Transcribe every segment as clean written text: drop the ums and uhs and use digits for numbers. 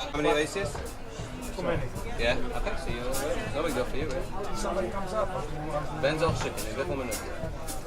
How many laces? Too many. Yeah, okay, so no big deal for you, right? Somebody comes up. Ben's all shipping, you got 1 minute.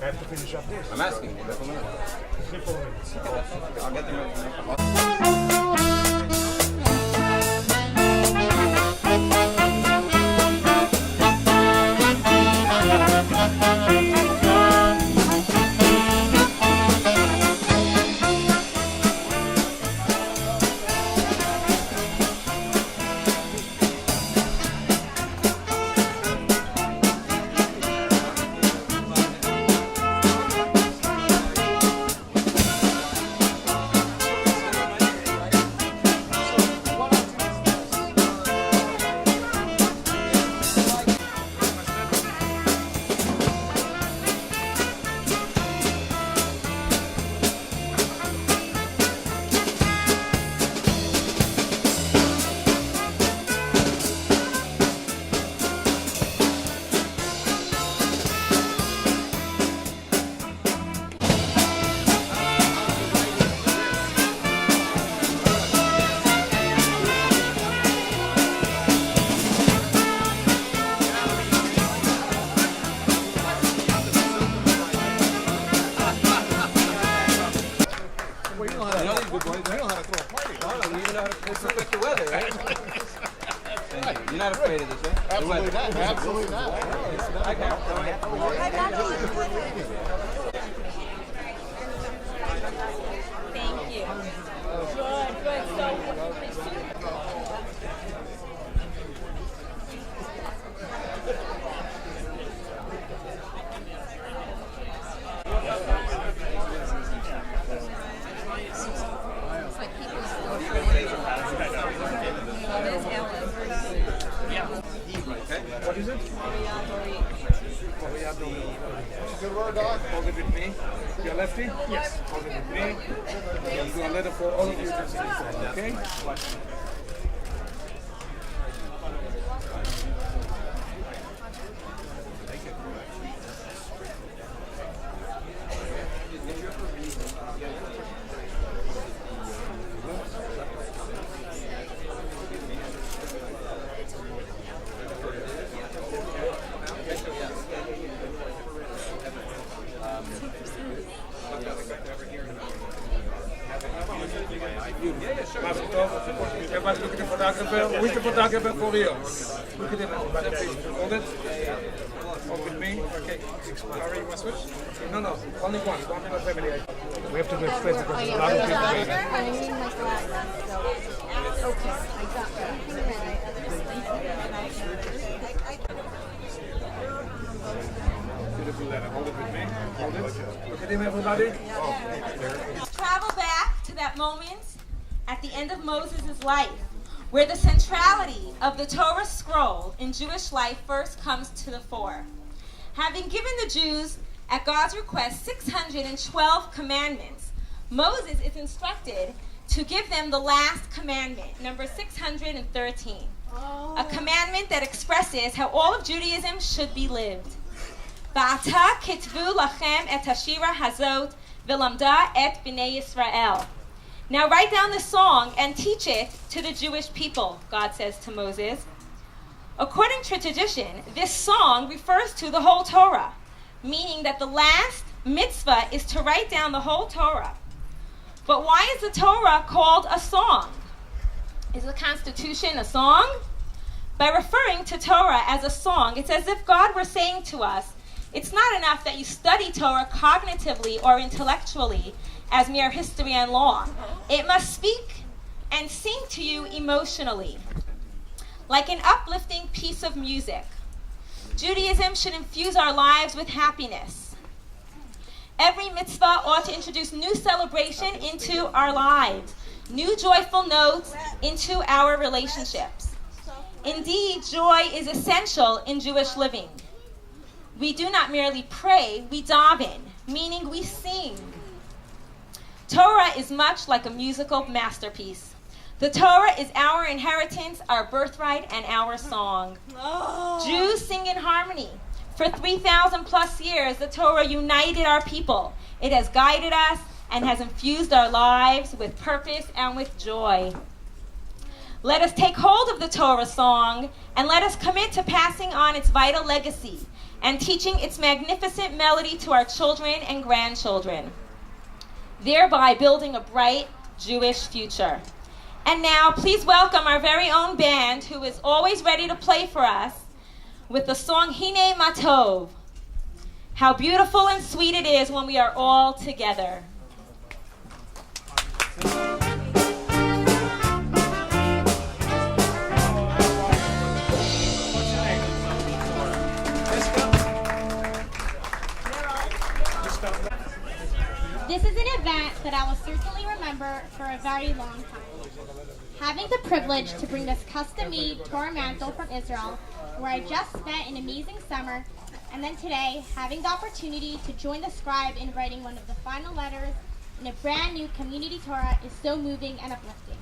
I have to finish up this. I'm asking you, you got 1 minute. 3-4 minutes. I'll get them ready. Respect the weather, right? You're not afraid of this, right? Absolutely not. Absolutely not. Thank you. Good, good. So, What is it? Good word, dog. Hold it with me. You're lefty? Yes. Hold it with me. I'm going to let it for all of you to see. Okay? Everybody look at the photographer. Who's the photographer for real? Look at him. Hold it. Hold with me. Okay. Larry, you want to switch? No, no. Only one. One minute family. We have to do it fast because there's a lot of people waiting. okay, I got that. Beautiful letter. Hold it with me. Hold it. Look at him, everybody. Travel back to that moment at the end of Moses' life, where the centrality of the Torah scroll in Jewish life first comes to the fore. Having given the Jews, at God's request, 612 commandments, Moses is instructed to give them the last commandment, number 613, a commandment that expresses how all of Judaism should be lived. Va'ata kitvu lachem et hashira hazot v'lamda et bnei Yisrael. Now write down the song and teach it to the Jewish people, God says to Moses. According to tradition, this song refers to the whole Torah, meaning that the last mitzvah is to write down the whole Torah. But why is the Torah called a song? Is the Constitution a song? By referring to Torah as a song, it's as if God were saying to us, it's not enough that you study Torah cognitively or intellectually as mere history and law. It must speak and sing to you emotionally, like an uplifting piece of music. Judaism should infuse our lives with happiness. Every mitzvah ought to introduce new celebration into our lives, new joyful notes into our relationships. Indeed, joy is essential in Jewish living. We do not merely pray, we daven, meaning we sing. Torah is much like a musical masterpiece. The Torah is our inheritance, our birthright, and our song. Jews sing in harmony. For 3,000 plus years, the Torah united our people. It has guided us and has infused our lives with purpose and with joy. Let us take hold of the Torah song and let us commit to passing on its vital legacy and teaching its magnificent melody to our children and grandchildren, thereby building a bright Jewish future. And now, please welcome our very own band, who is always ready to play for us, with the song Hine Matov. How beautiful and sweet it is when we are all together. This is an event that I will certainly remember for a very long time. Having the privilege to bring this custom-made Torah mantle from Israel, where I just spent an amazing summer, and then today, having the opportunity to join the scribe in writing one of the final letters in a brand new community Torah is so moving and uplifting.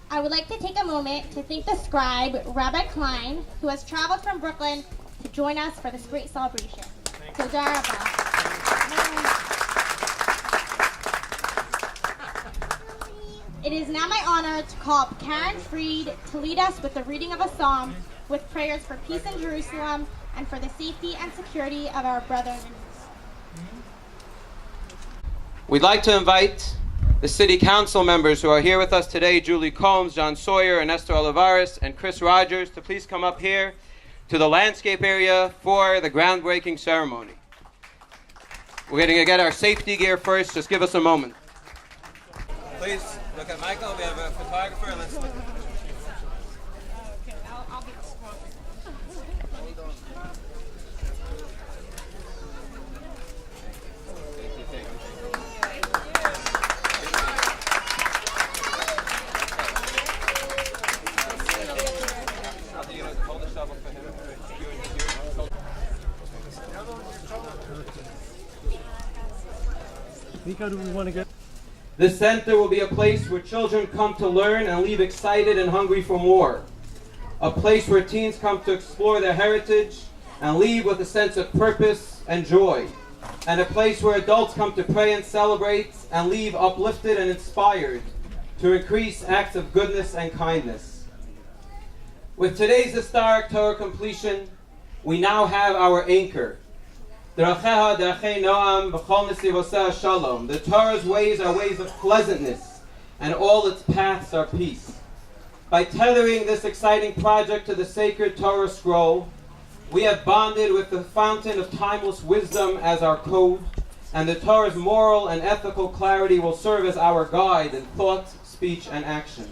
I would like to take a moment to thank the scribe, Rabbi Klein, who has traveled from Brooklyn to join us for this great celebration. Toda rabah. It is now my honor to call up Karen Freed to lead us with the reading of a psalm with prayers for peace in Jerusalem and for the safety and security of our brothers. We'd like to invite the city council members who are here with us today, Julie Combs, John Sawyer, Ernesto Olivares, and Chris Rogers, to please come up here to the landscape area for the groundbreaking ceremony. We're going to get our safety gear first. Just give us a moment. Please look at Michael. We have a photographer. Let's look. Nico, do we want to go? This center will be a place where children come to learn and leave excited and hungry for more. A place where teens come to explore their heritage and leave with a sense of purpose and joy. And a place where adults come to pray and celebrate and leave uplifted and inspired to increase acts of goodness and kindness. With today's historic Torah completion, we now have our anchor. The Torah's ways are ways of pleasantness, and all its paths are peace. By tethering this exciting project to the sacred Torah scroll, we have bonded with the fountain of timeless wisdom as our code, and the Torah's moral and ethical clarity will serve as our guide in thought, speech, and action.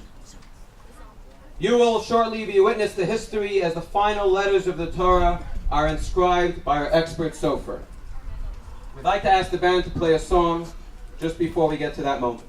You will shortly be witness to history as the final letters of the Torah are inscribed by our expert sofer. We'd like to ask the band to play a song just before we get to that moment.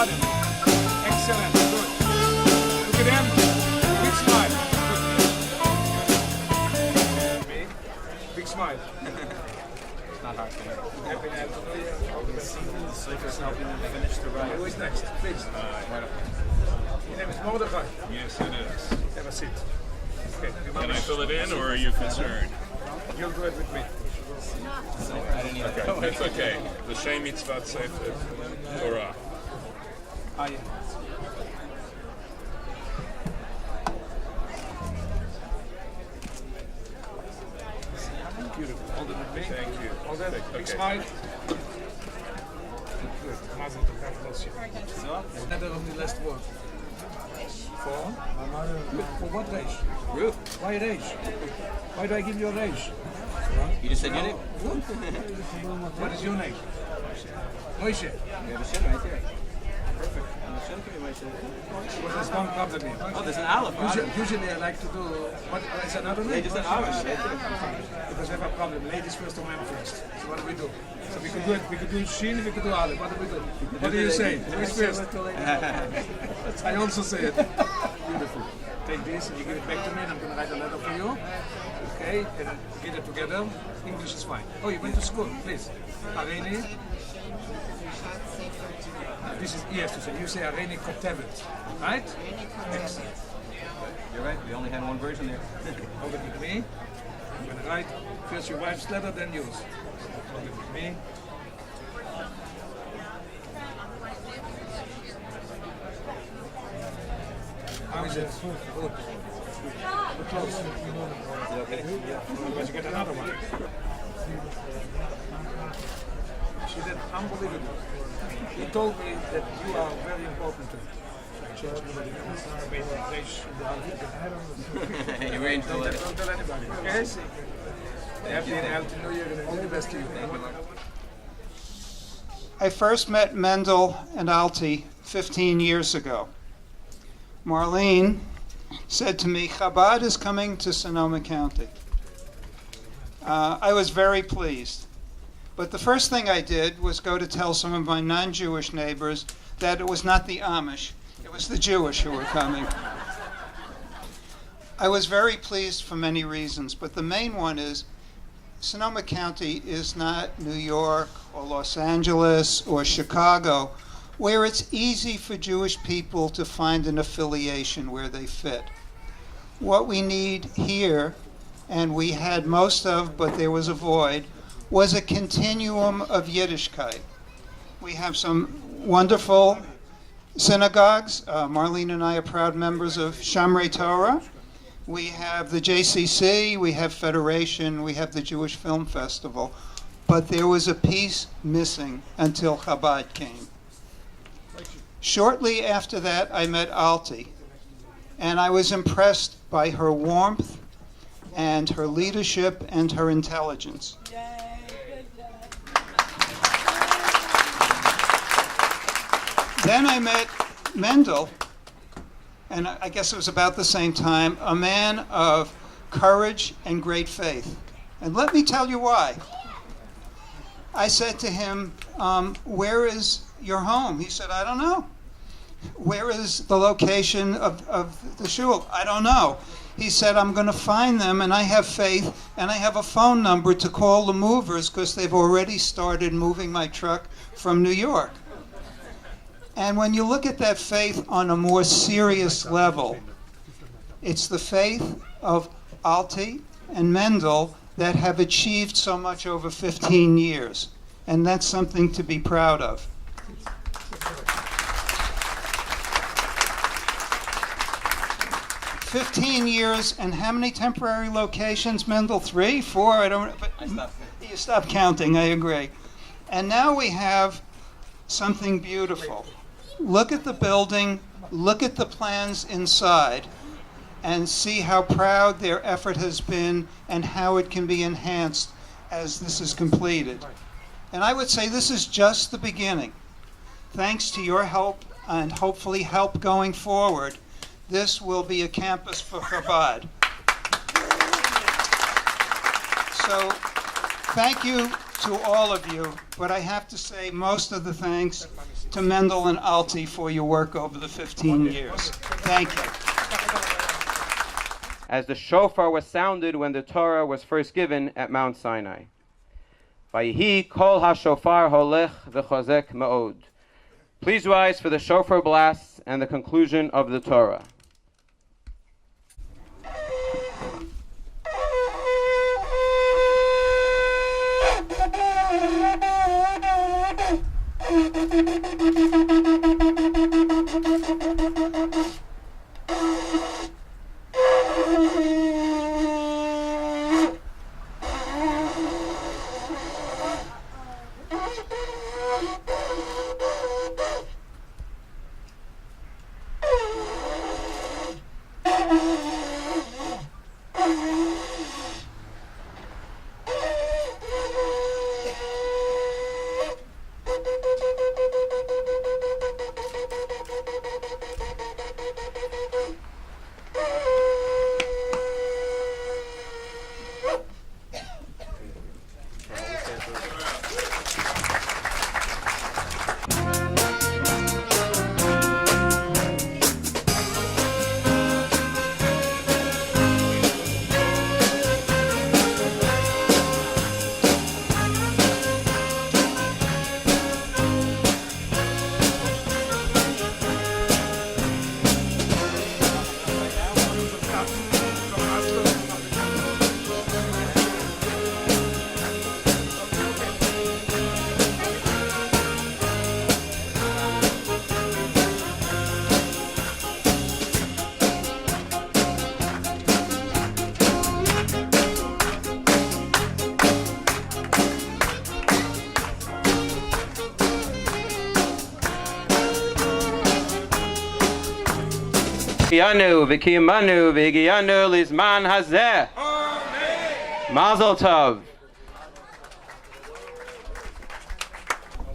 Excellent, good. Look at them. Big smile. Good. Big smile. It's not hard to know. Happy The Sefer's helping them finish the ride. Who is next? Please. Right up. Your name is Mordechai. Yes, it is. Have a seat. Okay. Can I fill it in, or are you concerned? You'll do it with me. I didn't even Okay, it's okay. The Shem Mitzvah Sefer Torah. Beautiful. Hold it with me. Thank you. Hold that. Big Okay. smile. Good. Mazel tov. God bless you. Net on the last word. For? For what race? Ruth, Why a race? Why do I give you a race? you just said your name? What is your name? Moshe. We have a shin right there. Perfect. And the shin can be Moshe. Well, there's one problem here. Oh, there's an aleph. Usually I like to do, what is another name? Just an aleph right there. Because we have a problem. Ladies first or men first. So what do we do? So we could do it. We could do Shin, we could do Aleph. What do we do? What do you say? Who's first? I also say it. Beautiful. Take this and you give it back to me and I'm going to write a letter for you. Okay? And get it together. English is fine. Oh, you went to school. Please. Areni. This is, yes, you say Areni Kotevet. Right? Excellent. You're right. We only had one version there. Hold it with me. I'm going to write first your wife's letter, then yours. Hold it with me. How is it? Good. We're close. Is it okay? Yeah. Otherwise you get another one. She did unbelievable. He told me that you are very important to him. You arranged the letter. Don't tell anybody. Okay? Happy and healthy New Year and all the best to you. I first met Mendel and Alti 15 years ago. Marlene said to me, Chabad is coming to Sonoma County. I was very pleased. But the first thing I did was go to tell some of my non-Jewish neighbors that it was not the Amish, it was the Jewish who were coming. I was very pleased for many reasons, but the main one is Sonoma County is not New York or Los Angeles or Chicago, where it's easy for Jewish people to find an affiliation where they fit. What we need here, and we had most of, but there was a void, was a continuum of Yiddishkeit. We have some wonderful synagogues. Marlene and I are proud members of Shamrei Torah. We have the JCC, we have Federation, we have the Jewish Film Festival. But there was a piece missing until Chabad came. Shortly after that, I met Alti, and I was impressed by her warmth and her leadership and her intelligence. Then I met Mendel, and I guess it was about the same time, a man of courage and great faith. And let me tell you why. I said to him, where is your home? He said, I don't know. Where is the location of the shul? I don't know. He said, I'm going to find them, and I have faith, and I have a phone number to call the movers because they've already started moving my truck from New York. And when you look at that faith on a more serious level, it's the faith of Alti and Mendel that have achieved so much over 15 years. And that's something to be proud of. 15 years, and how many temporary locations, Mendel? 3, 4? I don't. But I stopped. You stopped counting. I agree. And now we have something beautiful. Look at the building. Look at the plans inside, and see how proud their effort has been, and how it can be enhanced as this is completed. And I would say this is just the beginning. Thanks to your help, and hopefully help going forward, this will be a campus for Chabad. So, thank you to all of you, but I have to say most of the thanks to Mendel and Alti for your work over the 15 years. Thank you. As the shofar was sounded when the Torah was first given at Mount Sinai. Vayihi kol hashofar holech v'chozek me'od. Please rise for the shofar blasts and the conclusion of the Torah. Yanu v'kiyamanu v'higiyanu lizman hazeh. Mazel tov.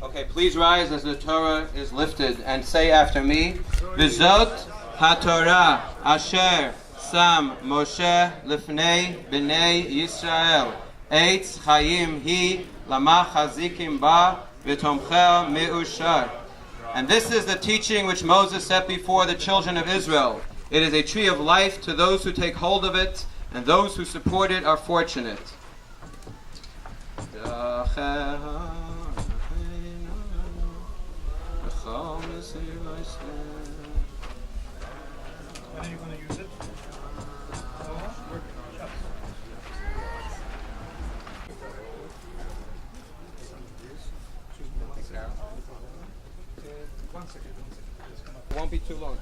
Okay, please rise as the Torah is lifted and say after me, V'zot ha-Torah asher sam Moshe lifnei b'nei Yisrael eitz chayim hi lama chazikim ba v'tomcheh me'ushar. And this is the teaching which Moses set before the children of Israel. It is a tree of life to those who take hold of it, and those who support it are fortunate. When are you going to use it? One second. It won't be too long.